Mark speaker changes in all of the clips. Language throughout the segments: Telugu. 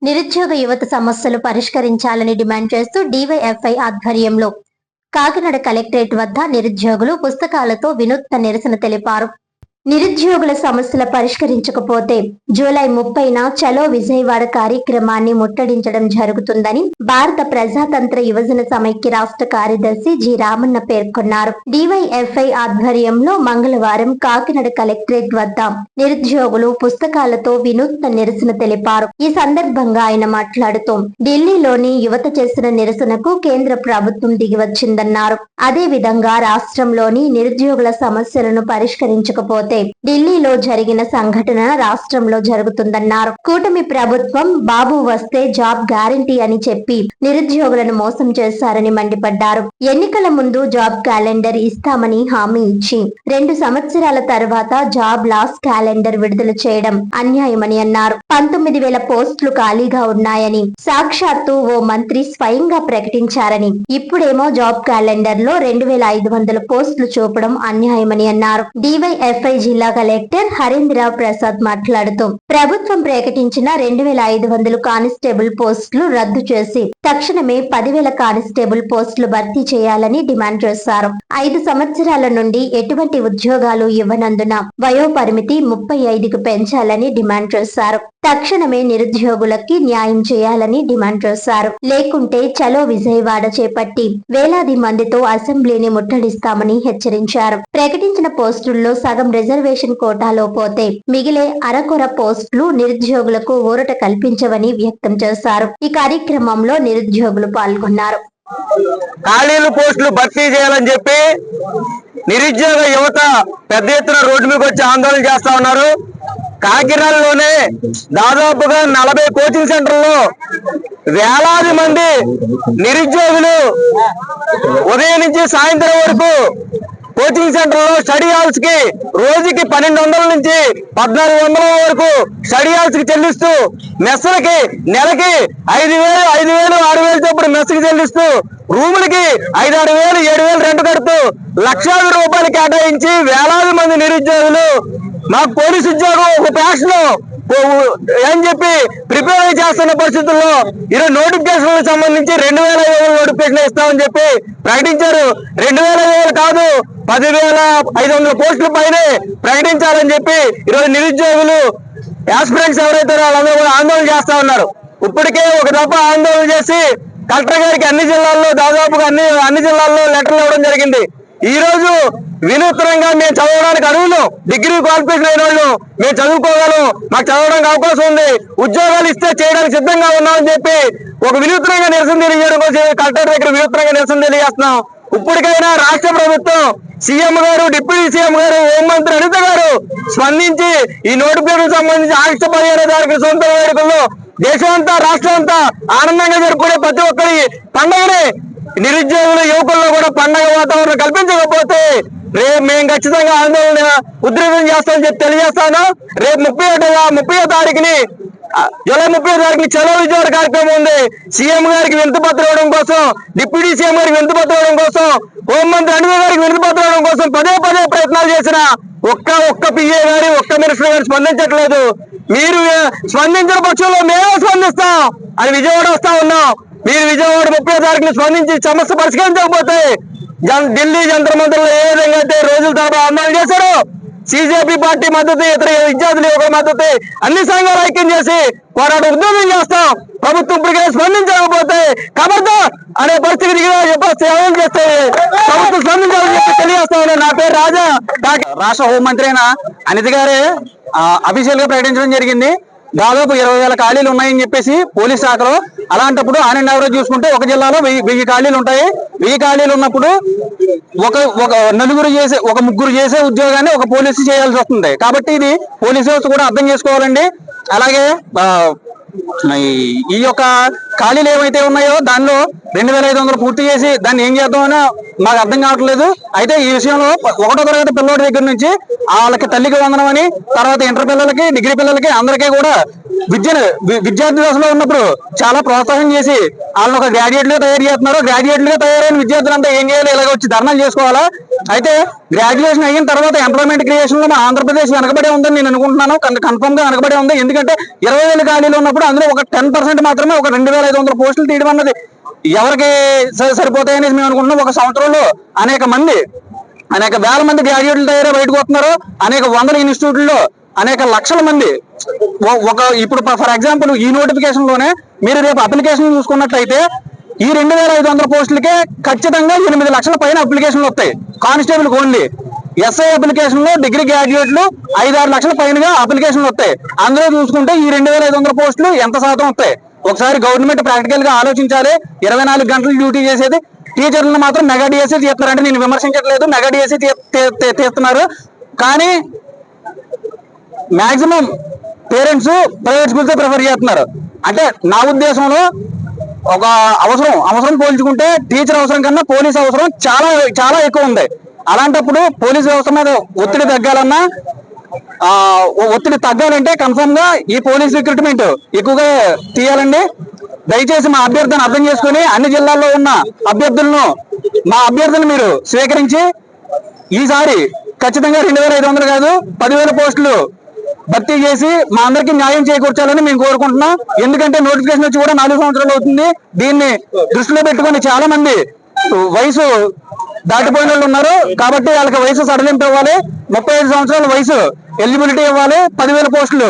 Speaker 1: నిరుద్యోగ యువత సమస్యలు పరిష్కరించాలని డిమాండ్ చేస్తూ డివైఎఫ్ఐ ఆధ్వర్యంలో కాకినాడ కలెక్టరేట్ వద్ద నిరుద్యోగులు పుస్తకాలతో వినూత్న నిరసన తెలిపారు. నిరుద్యోగుల సమస్యల పరిష్కరించకపోతే జూలై 30న చలో విజయవాడ కార్యక్రమాన్ని ముట్టడించడం జరుగుతుందని భారత ప్రజాతంత్ర యువజన సమైక్య రాష్ట్ర కార్యదర్శి జి రామన్న పేర్కొన్నారు. డివైఎఫ్ఐ ఆధ్వర్యంలో మంగళవారం కాకినాడ కలెక్టరేట్ వద్ద నిరుద్యోగులు పుస్తకాలతో వినూత్న నిరసన తెలిపారు. ఈ సందర్భంగా ఆయన మాట్లాడుతూ ఢిల్లీలోని యువత చేసిన నిరసనకు కేంద్ర ప్రభుత్వం దిగివచ్చిందన్నారు. అదే విధంగా రాష్ట్రంలోని నిరుద్యోగుల సమస్యలను పరిష్కరించకపోతే ఢిల్లీలో జరిగిన సంఘటన రాష్ట్రంలో జరుగుతుందన్నారు. కూటమి ప్రభుత్వం బాబు వస్తే జాబ్ గ్యారంటీ అని చెప్పి నిరుద్యోగులను మోసం చేశారని మండిపడ్డారు. ఎన్నికల ముందు జాబ్ క్యాలెండర్ ఇస్తామని హామీ ఇచ్చి 2 సంవత్సరాల తర్వాత జాబ్ లాస్ క్యాలెండర్ విడుదల చేయడం అన్యాయమని అన్నారు. 19,000 పోస్టులు ఖాళీగా ఉన్నాయని సాక్షాత్తు ఓ మంత్రి స్వయంగా ప్రకటించారని, ఇప్పుడేమో జాబ్ క్యాలెండర్ లో 2,500 పోస్టులు చూపడం అన్యాయమని అన్నారు. డివైఎఫ్ఐ జిల్లా కలెక్టర్ హరీంద్రరావు ప్రసాద్ మాట్లాడుతూ ప్రభుత్వం ప్రకటించిన 2,500 కానిస్టేబుల్ పోస్టులు రద్దు చేసి తక్షణమే 10,000 కానిస్టేబుల్ పోస్టులు భర్తీ చేయాలని డిమాండ్ చేశారు. 5 సంవత్సరాల నుండి ఎటువంటి ఉద్యోగాలు ఇవ్వనందున వయోపరిమితి 35కు పెంచాలని డిమాండ్ చేశారు. తక్షణమే నిరుద్యోగులకి న్యాయం చేయాలని డిమాండ్ చేశారు. లేకుంటే చలో విజయవాడ చేపట్టి వేలాది మందితో అసెంబ్లీని ముట్టడిస్తామని హెచ్చరించారు. ప్రకటించిన పోస్టుల్లో సగం రిజర్వేషన్ కోటాలో పోతే మిగిలే అరకొర పోస్టులు నిరుద్యోగులకు ఊరట కల్పించవని వ్యక్తం చేశారు. ఈ కార్యక్రమంలో నిరుద్యోగులు పాల్గొన్నారు.
Speaker 2: ఖాళీలు పోస్టులు భర్తీ చేయాలని చెప్పి నిరుద్యోగ యువత పెద్ద ఎత్తున రోడ్డు మీదకి వచ్చి ఆందోళన చేస్తా ఉన్నారు. కాకినాడలోనే దాదాపుగా 40 కోచింగ్ సెంటర్లో వేలాది మంది నిరుద్యోగులు ఉదయం నుంచి సాయంత్రం వరకు కోచింగ్ సెంటర్ లో స్టడీ హాల్స్ కి రోజుకి 1,200 నుంచి 1,400 వరకు స్టడీ హాల్స్ కి చెల్లిస్తూ మెస్సులకి నెలకి 5,000, 6,000 చొప్పున మెస్సుకి చెల్లిస్తూ రూములకి 5,000, 7,000 రెంట్ కడుతూ లక్షలాది రూపాయలు కేటాయించి వేలాది మంది నిరుద్యోగులు మాకు పోలీసు ఉద్యోగం ఒక ప్యాషన్ అని చెప్పి ప్రిపేర్ చేస్తున్న పరిస్థితుల్లో ఈరోజు నోటిఫికేషన్లకు సంబంధించి 2,500 నోటిఫికేషన్ ఇస్తామని చెప్పి ప్రకటించారు. 2,500 కాదు 10,500 పోస్టుల పైనే ప్రకటించాలని చెప్పి ఈరోజు నిరుద్యోగులు యాస్పిరెంట్స్ ఎవరైతే వాళ్ళందరూ కూడా ఆందోళన చేస్తా ఉన్నారు. ఇప్పటికే ఒక దఫా ఆందోళన చేసి కలెక్టర్ గారికి అన్ని జిల్లాల్లో దాదాపుగా అన్ని జిల్లాల్లో లెటర్లు ఇవ్వడం జరిగింది. ఈ రోజు వినూత్నంగా మేము చదవడానికి అర్హులు, డిగ్రీ క్వాలిఫికేషన్ అయిన వాళ్ళు మేము చదువుకోగలం, మాకు చదవడానికి అవకాశం ఉంది, ఉద్యోగాలు ఇస్తే చేయడానికి సిద్ధంగా ఉన్నామని చెప్పి ఒక వినూత్నంగా నిరసన తెలియజేయడం కోసం కలెక్టర్ దగ్గర వినూత్నంగా నిరసన తెలియజేస్తున్నాం. ఇప్పటికైనా రాష్ట్ర ప్రభుత్వం సీఎం గారు, డిప్యూటీ సీఎం గారు, హోంమంత్రి అనిత గారు స్పందించి ఈ నోటిఫికేషన్ సంబంధించి ఆగస్టు 15వ తారీఖు స్వతంత్ర వేడుకల్లో దేశమంతా రాష్ట్రం అంతా ఆనందంగా జరుపుకునే ప్రతి ఒక్కరి పండుగని నిరుద్యోగుల యువకుల్లో కూడా పండుగ వాతావరణం కల్పించకపోతే రేపు మేము ఖచ్చితంగా ఆందోళన ఉధృతం చేస్తామని చెప్పి తెలియజేస్తాను. రేపు 30వ తారీఖుని జూలై 30వ తారీఖుని చలో విజయవాడ కార్యక్రమం ఉంది. సీఎం గారికి వినతి పత్రం ఇవ్వడం కోసం, డిప్యూటీ సీఎం గారికి వినతి పత్రం ఇవ్వడం కోసం, హోంమంత్రి అనిత గారికి వినతి పత్రం ఇవ్వడం కోసం పదే ప్రయత్నాలు చేసిన ఒక్క పిఏ గారి ఒక్క మినిస్టర్ గారు స్పందించట్లేదు. మీరు స్పందించిన పక్షంలో మేమే స్పందిస్తాం అని విజయవాడ వస్తా ఉన్నాం. మీరు విజయవాడ 30వ తారీఖుని స్పందించి సమస్య పరిష్కరించకపోతే ఢిల్లీ జంతర్ మంతర్లో ఏ విధంగా అయితే రోజుల తరబడి ఆందోళన చేశారో సిజేపీ పార్టీ మద్దతు, ఇతర విద్యార్థుల యొక్క మద్దతు అన్ని సంఘాలు ఐక్యం చేసి పోరాట ఉద్యమం చేస్తాం. ప్రభుత్వం ఇప్పటికే స్పందించకపోతే ఖబర్దార్ అనే పరిస్థితి చేస్తే ప్రభుత్వం స్పందించాలని చెప్పి తెలియజేస్తా ఉన్నాను. నా పేరు రాజా. రాష్ట్ర హోంమంత్రి అయిన అనిత గారే అఫీషియల్ గా ప్రకటించడం జరిగింది. దాదాపు 20,000 ఖాళీలు ఉన్నాయని చెప్పేసి పోలీస్ శాఖలో. అలాంటప్పుడు ఆన్ అండ్ యావరేజ్ చూసుకుంటే ఒక జిల్లాలో 1000 ఖాళీలు ఉంటాయి. 1000 ఖాళీలు ఉన్నప్పుడు ఒక ముగ్గురు చేసే ఉద్యోగాన్ని ఒక పోలీసు చేయాల్సి వస్తుంది. కాబట్టి ఇది పోలీసు వ్యవస్థ కూడా అర్థం చేసుకోవాలండి. అలాగే ఈ యొక్క
Speaker 3: ఖాళీలు ఏవైతే ఉన్నాయో దానిలో 2500 పూర్తి చేసి దాన్ని ఏం చేద్దామని మాకు అర్థం కావట్లేదు. అయితే ఈ విషయంలో 1వ తరగతి పిల్లల దగ్గర నుంచి వాళ్ళకి తల్లికి వందనం అని, తర్వాత ఇంటర్ పిల్లలకి, డిగ్రీ పిల్లలకి అందరికీ కూడా విద్యార్థి దశలో ఉన్నప్పుడు చాలా ప్రోత్సాహం చేసి వాళ్ళని ఒక గ్రాడ్యుయేట్లుగా తయారు చేస్తున్నారు. గ్రాడ్యుయేట్లుగా తయారైన విద్యార్థులంతా ఏం చేయాలి, ఇలాగ వచ్చి ధర్నాలు చేసుకోవాలా? అయితే గ్రాడ్యుయేషన్ అయిన తర్వాత ఎంప్లాయ్మెంట్ క్రియేషన్ లో మా ఆంధ్రప్రదేశ్ వెనకబడే ఉందని నేను అనుకుంటున్నాను. కన్ఫర్మ్ గా వెనకబడే ఉంది. ఎందుకంటే 20,000 ఖాళీలు ఉన్నప్పుడు అందులో ఒక 10% మాత్రమే ఒక 2,500 పోస్టులు తీయడం అన్నది ఎవరికి సరిపోతాయని మేము అనుకుంటున్నాం. ఒక సంవత్సరంలో అనేక వేల మంది గ్రాడ్యుయేట్లు తయారై బయటకు వస్తున్నారు. అనేక వందల ఇన్స్టిట్యూట్లలో అనేక లక్షల మంది ఇప్పుడు ఫర్ ఎగ్జాంపుల్ ఈ నోటిఫికేషన్ లోనే మీరు రేపు అప్లికేషన్ చూసుకున్నట్లయితే ఈ 2,500 పోస్టులకే ఖచ్చితంగా 8 లక్షల పైన అప్లికేషన్లు వస్తాయి. Constable only. ఎస్ఐ అప్లికేషన్ లో డిగ్రీ గ్రాడ్యుయేట్లు 5-6 లక్షల పైనగా అప్లికేషన్లు వస్తాయి. అందులో చూసుకుంటే ఈ 2,500 పోస్టులు ఎంత శాతం వస్తాయి? ఒకసారి గవర్నమెంట్ ప్రాక్టికల్ గా ఆలోచించాలి. 24 గంటలు డ్యూటీ చేసేది టీచర్లను మాత్రం మెగా డిఎస్సీ తీస్తున్నారంటే నేను విమర్శించట్లేదు, మెగా డిఎస్సీ తీస్తున్నారు. కానీ maximum parents private schools prefer చేస్తున్నారు. అంటే నా ఉద్దేశంలో ఒక అవసరం పోల్చుకుంటే టీచర్ అవసరం కన్నా పోలీస్ అవసరం చాలా చాలా ఎక్కువ ఉంది. అలాంటప్పుడు పోలీస్ వ్యవస్థ మీద ఒత్తిడి తగ్గాలన్నా ఒత్తిడి తగ్గాలంటే కన్ఫర్మ్ గా ఈ పోలీస్ రిక్రూట్మెంట్ ఎక్కువగా తీయాలండి. దయచేసి మా అభ్యర్థిని అర్థం చేసుకుని అన్ని జిల్లాల్లో ఉన్న మా అభ్యర్థులను మీరు స్వీకరించి ఈసారి ఖచ్చితంగా 2,500 కాదు 10,000 పోస్టులు భర్తీ చేసి మా అందరికీ న్యాయం చేకూర్చాలని మేము కోరుకుంటున్నాం. ఎందుకంటే నోటిఫికేషన్ వచ్చి కూడా 4 సంవత్సరాలు అవుతుంది. దీన్ని దృష్టిలో పెట్టుకుని చాలా మంది వయసు దాటిపోయిన వాళ్ళు ఉన్నారు. కాబట్టి వాళ్ళకి వయసు సడలింపు ఇవ్వాలి. 35 సంవత్సరాల వయసు ఎలిజిబిలిటీ ఇవ్వాలి. 10,000 పోస్టులు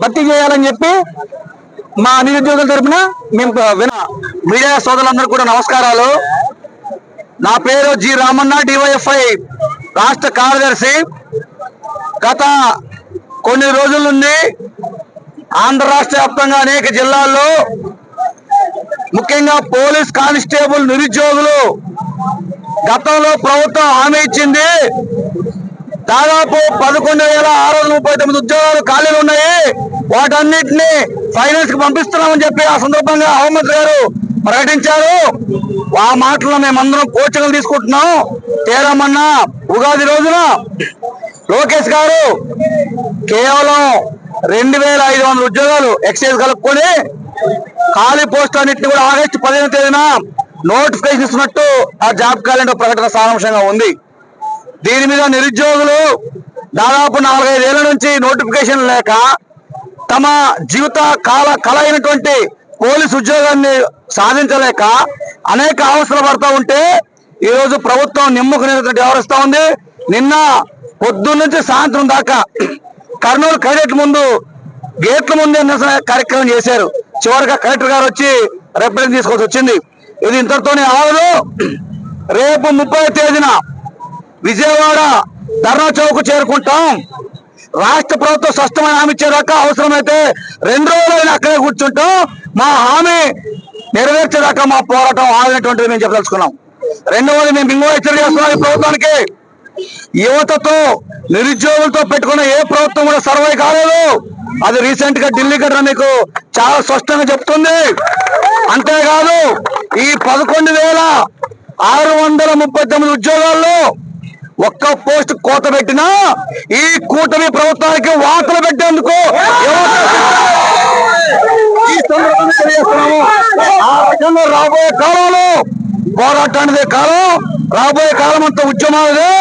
Speaker 3: భర్తీ చేయాలని చెప్పి మా నిరుద్యోగుల తరఫున మేము మీడియా సోదరులందరూ కూడా నమస్కారాలు. నా పేరు జి రామన్న, డివైఎఫ్ఐ రాష్ట్ర కార్యదర్శి. గత కొన్ని రోజుల నుండి ఆంధ్ర రాష్ట్ర వ్యాప్తంగా అనేక జిల్లాల్లో ముఖ్యంగా పోలీస్ కానిస్టేబుల్ నిరుద్యోగులు గతంలో ప్రభుత్వం హామీ ఇచ్చింది. దాదాపు 11,639 ఉద్యోగాలు ఖాళీలు ఉన్నాయి. వాటన్నిటిని ఫైనాన్స్ కి పంపిస్తున్నామని చెప్పి ఆ సందర్భంగా హోంమంత్రి గారు ప్రకటించారు. ఆ మాటల్లో మేమందరం కోచింగ్లు తీసుకుంటున్నాం. తేరమన్నా ఉగాది రోజున లోకేష్ గారు కేవలం 2,500 ఉద్యోగాలు ఎక్సైజ్ కలుపుకొని ఖాళీ పోస్ట్ అన్నింటినీ కూడా ఆగస్టు 15వ తేదీన నోటిఫికేషన్ ఇస్తున్నట్టు ఆ జాబ్ క్యాలెండర్ ప్రకటన సారాంశంగా ఉంది. దీని మీద నిరుద్యోగులు దాదాపు 4-5 ఏళ్ల నుంచి నోటిఫికేషన్ లేక తమ జీవిత కళ అయినటువంటి పోలీసు ఉద్యోగాన్ని సాధించలేక అనేక అవసరాలు పడతా ఉంటే ఈ రోజు ప్రభుత్వం నిమ్మకు వ్యవహరిస్తా ఉంది. నిన్న పొద్దున్న నుంచి సాయంత్రం దాకా కర్నూలు కలెక్టర్ ముందు గేట్ల ముందే నిరసన కార్యక్రమం చేశారు. చివరిగా కలెక్టర్ గారు వచ్చి రిప్రజెంట్ తీసుకోవాల్సి వచ్చింది. ఇది ఇంతటితోనే ఆగదు. రేపు 30వ తేదీన విజయవాడ ధర్నా చౌక్ చేరుకుంటాం. రాష్ట్ర ప్రభుత్వం స్పష్టమైన హామీ ఇచ్చేదాకా అవసరమైతే 2 రోజులైనా అక్కడే కూర్చుంటాం. మా హామీ నెరవేర్చేదాకా మా పోరాటం ఆగినటువంటిది మేము చెప్పదలుచుకున్నాం. రెండవది మేము ఇంకో హెచ్చరిక చేస్తున్నాం ఈ ప్రభుత్వానికి. యువతతో నిరుద్యోగులతో పెట్టుకున్న ఏ ప్రభుత్వం కూడా సర్వే కాలేదు. అది రీసెంట్ గా ఢిల్లీ గట్రా మీకు చాలా స్పష్టంగా చెప్తుంది. అంతేకాదు ఈ 11,639 ఉద్యోగాల్లో ఒక్క పోస్ట్ కోత పెట్టినా ఈ కూటమి ప్రభుత్వానికి వార్తలు పెట్టేందుకు ఈ సందర్భంగా తెలియజేస్తున్నాము. ఆ రకంగా రాబోయే కాలంలో పోరాటానిదే కాలం, రాబోయే కాలం అంతా ఉద్యమాలదే.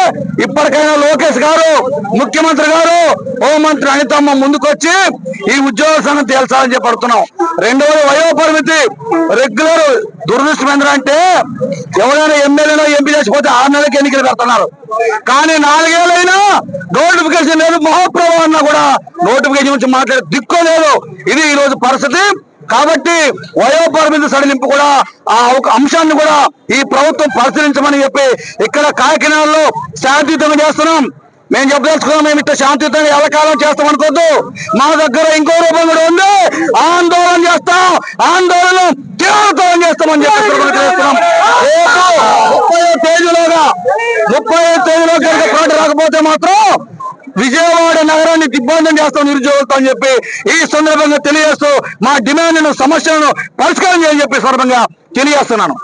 Speaker 3: ఇప్పటికైనా లోకేష్ గారు, ముఖ్యమంత్రి గారు, హోంమంత్రి అనితమ్మ ముందుకొచ్చి ఈ ఉద్యోగ సంగతి తేల్చాలని చెప్పడుతున్నాం. రెండవది వయోపరిమితి రెగ్యులర్. దురదృష్టం ఏంటంటే ఎవరైనా ఎమ్మెల్యేలో ఎంపీ చేసిపోతే 6 నెలలకి ఎన్నికలు పెడుతున్నారు. కానీ 4 ఏళ్ళైనా నోటిఫికేషన్ లేదు. మహాప్రభు అన్నా కూడా నోటిఫికేషన్ గురించి మాట్లాడే దిక్కు లేదు. ఇది ఈ రోజు పరిస్థితి. కాబట్టి వయోపరిమితి సడలింపు కూడా ఆ అంశాన్ని కూడా ఈ ప్రభుత్వం పరిశీలించమని చెప్పి ఇక్కడ కాకినాడలో శాంతియుతంగా చేస్తున్నాం. మేము చెప్పదలుచుకున్నాం. మేము ఇట్లా శాంతియుతంగా ఎల్లకాలం చేస్తాం అనుకోద్దు. మా దగ్గర ఇంకో రూపం కూడా ఉంది. ఆందోళన చేస్తాం, ఆందోళన తీవ్రతరం చేస్తామని చెప్పి చేస్తున్నాం. 30వ తేదీలోగా కనుక పాట రాకపోతే మాత్రం విజయవాడ నగరాన్ని దిగ్బంధం చేస్తాం నిరుద్యోగులతో అని చెప్పి ఈ సందర్భంగా తెలియజేస్తూ మా డిమాండ్లను సమస్యలను పరిష్కారం చేయని చెప్పి సందర్భంగా తెలియజేస్తున్నాను.